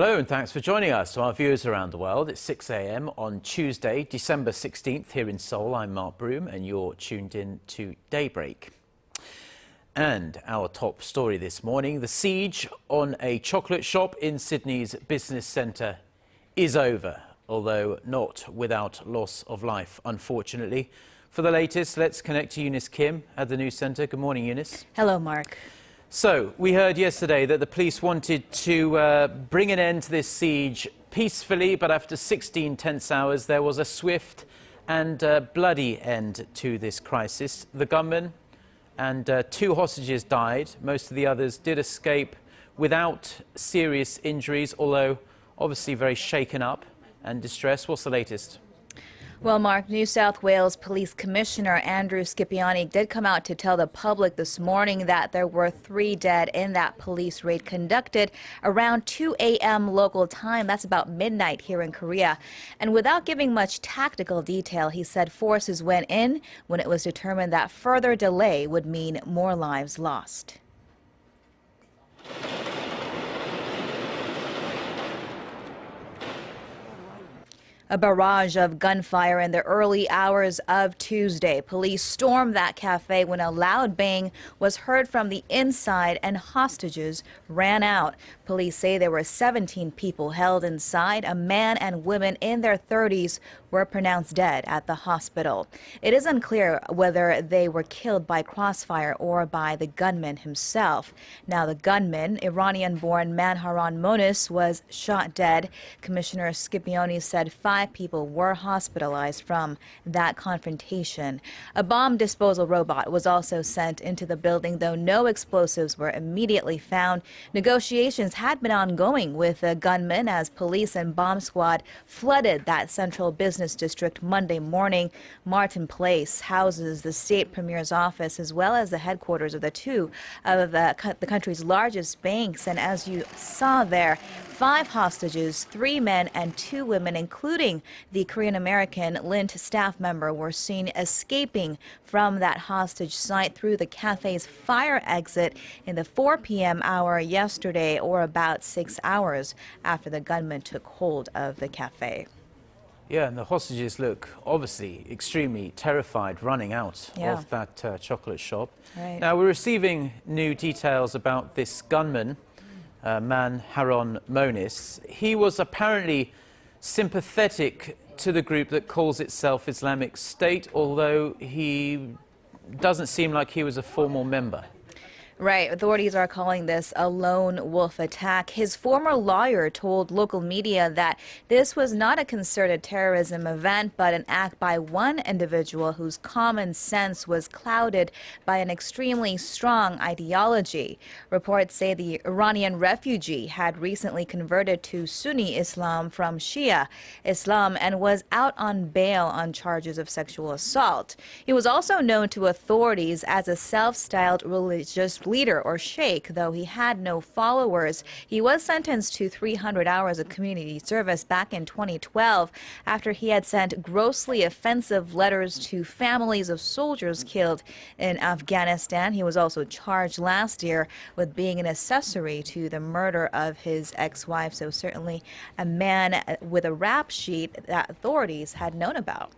Hello and thanks for joining us. To our viewers around the world, it's 6 a.m. on Tuesday, December 16th here in Seoul. I'm Mark Broom and you're tuned in to Daybreak. And our top story this morning, the siege on a chocolate shop in Sydney's business centre is over, although not without loss of life, unfortunately. For the latest, let's connect to Eunice Kim at the NewsCenter. Good morning, Eunice. Hello, Mark. So, we heard yesterday that the police wanted to bring an end to this siege peacefully, but after 16 tense hours, there was a swift and bloody end to this crisis. The gunman and 2 hostages died. Most of the others did escape without serious injuries, although obviously very shaken up and distressed. What's the latest? Well, Mark, New South Wales Police Commissioner Andrew Scipione did come out to tell the public this morning that there were 3 dead in that police raid conducted around 2 a.m. local time. That's about midnight here in Korea. And without giving much tactical detail, he said forces went in when it was determined that further delay would mean more lives lost. A barrage of gunfire in the early hours of Tuesday. Police stormed that cafe when a loud bang was heard from the inside and hostages ran out. Police say there were 17 people held inside. A man and women in their 30s were pronounced dead at the hospital. It is unclear whether they were killed by crossfire or by the gunman himself. Now, the gunman, Iranian-born Manharan Monis, was shot dead. Commissioner Scipione said 5 people were hospitalized from that confrontation. A bomb disposal robot was also sent into the building, though no explosives were immediately found. Negotiations had been ongoing with the gunman as police and bomb squad flooded that central business district Monday morning. Martin Place houses the state premier's office as well as the headquarters of two of the country's largest banks. And as you saw there, 5 hostages, 3 men and 2 women, including the Korean-American Lint staff member, were seen escaping from that hostage site through the cafe's fire exit in the 4 p.m. hour yesterday, or about 6 hours after the gunman took hold of the cafe. Yeah, and the hostages look obviously extremely terrified running out of that chocolate shop. Right. Now, we're receiving new details about this gunman, Manharan Monis. He was apparently sympathetic to the group that calls itself Islamic State, although he doesn't seem like he was a formal member. Right. Authorities are calling this a lone wolf attack. His former lawyer told local media that this was not a concerted terrorism event, but an act by one individual whose common sense was clouded by an extremely strong ideology. Reports say the Iranian refugee had recently converted to Sunni Islam from Shia Islam and was out on bail on charges of sexual assault. He was also known to authorities as a self-styled religious leader or sheikh, though he had no followers. He was sentenced to 300 hours of community service back in 2012 after he had sent grossly offensive letters to families of soldiers killed in Afghanistan. He was also charged last year with being an accessory to the murder of his ex-wife, so certainly a man with a rap sheet that authorities had known about.